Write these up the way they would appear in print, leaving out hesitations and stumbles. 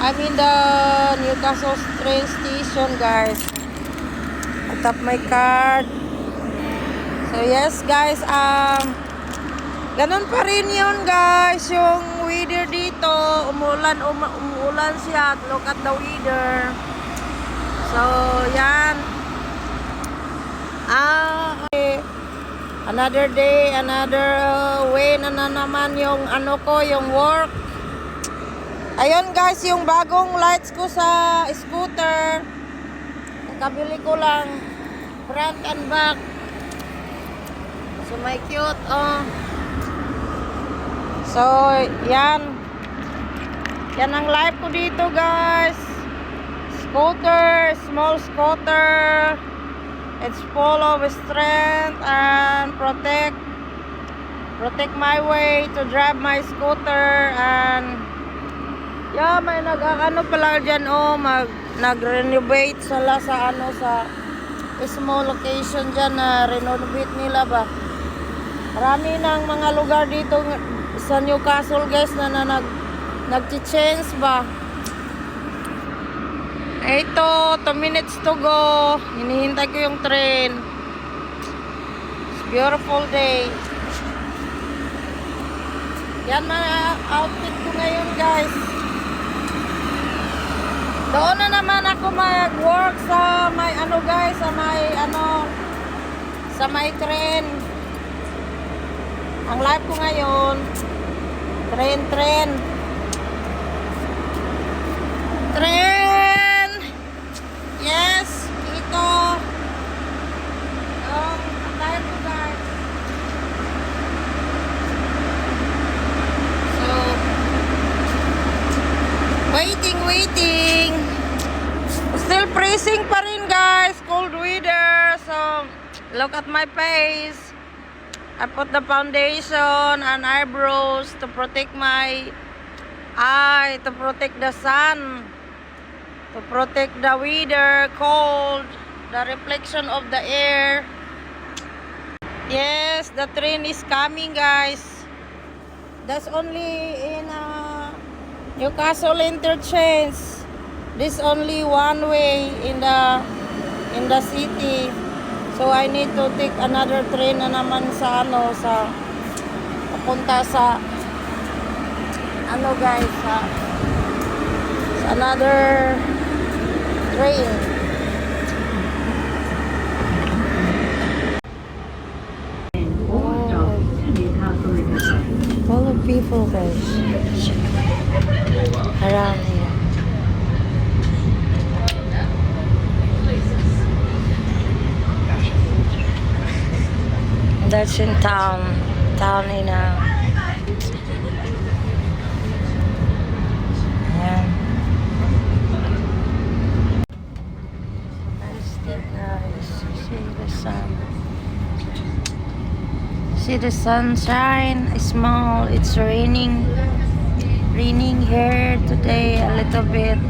I'm in the Newcastle train station, guys. I tap my card. So yes, guys, ganun pa rin yun, guys. Yung weather dito, umuulan siya. Look at the weather. So, yan. Okay. Another day, another way na naman yung yung work. Ayun, guys, yung bagong lights ko sa scooter. Nakabili ko lang front and back. So, may cute, So, yan. Yan ang life ko dito, guys. Scooter, small scooter. It's full of strength and protect my way to drive my scooter. And yeah, may pala dyan, nag-renovate sila sa small location dyan na renovate nila ba. Marami ng mga lugar dito sa Newcastle, guys, na nag-change ba. Ito, 2 minutes to go. Hinihintay ko yung train. It's beautiful day. Yan mga outfit ko ngayon, guys. Doon na naman ako mag-work sa may guys, sa may train. Ang life ko ngayon, train. Yes, ito. Ang life ko, guys. So, waiting. Still freezing pa rin, guys. Cold weather. So, look at my face. I put the foundation and eyebrows to protect my eye, to protect the sun, to protect the weather, cold, the reflection of the air. Yes, the train is coming, guys. That's only in Newcastle interchange. This only one way in the city. So I need to take another train na naman sa papunta sa guys, sa another train. All the people, guys, around here. That's in town in Ayan. Nice day, guys. See the sun. See the sunshine. It's small. It's raining here today a little bit.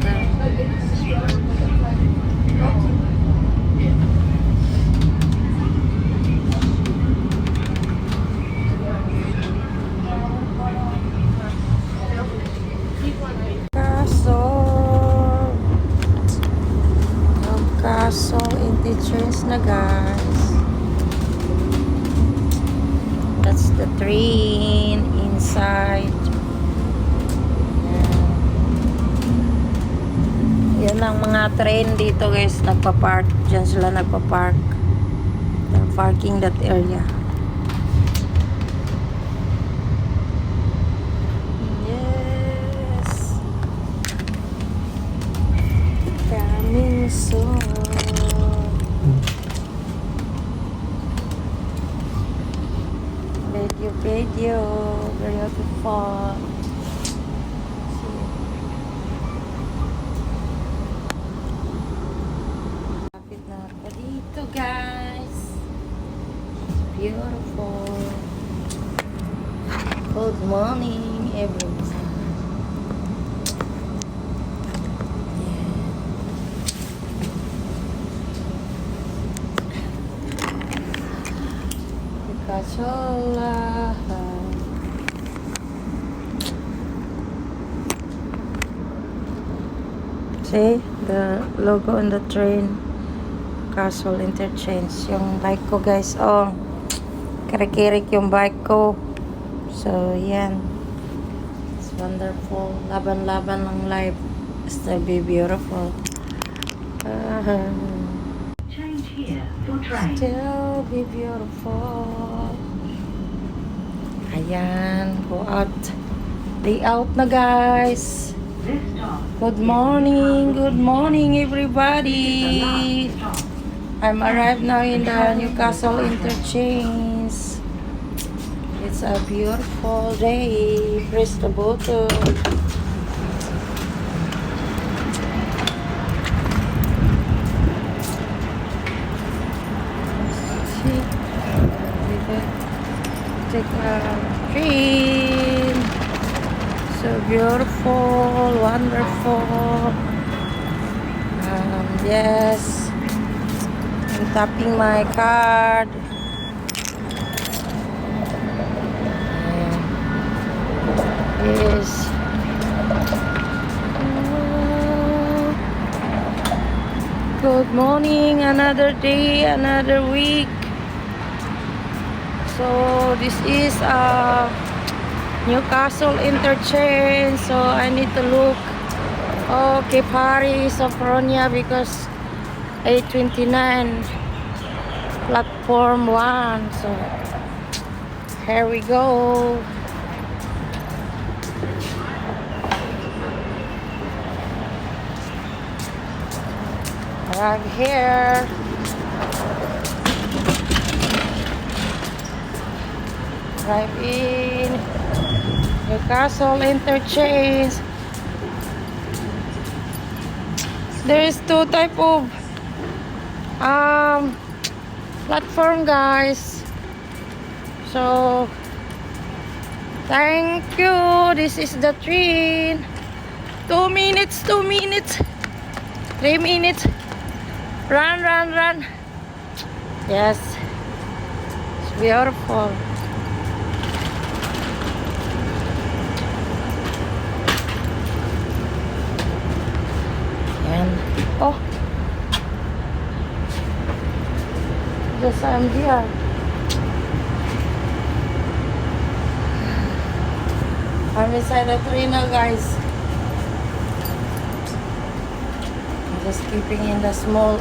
Newcastle interchange na, guys. That's the train inside. Yan ang mga train dito, guys. Nagpa-park. Diyan sila nagpa-park. They're parking that area. Yes. Coming soon. Video, beautiful. Lapit na ako dito, guys. It's beautiful. Good morning, everyone. Kasola. See the logo on the train, Castle Interchange. Yung bike ko guys, oh, kirik-kirik yung bike ko. So yan, it's wonderful. Laban-laban ng life, still be beautiful. Change here for train. Still be beautiful. Ayan, go out. Day out na guys. This stop Good morning everybody. I'm arrived now in the Newcastle Interchange. It's a beautiful day. Press the button. See, take a train. So beautiful, wonderful. Yes, I'm tapping my card. Yes. Good morning, another day, another week. So this is Newcastle Interchange, so I need to look. Okay, Paris, Sofhiea, because 829 platform 1. So here we go. Arrive here. Drive in Newcastle Interchange. There is two type of platform guys. So thank you. This is the train. 2 minutes, 2 minutes, 3 minutes. Run, run, run. Yes, it's beautiful. Oh, yes, I'm here. I'm inside the train now, guys. I'm just keeping in the small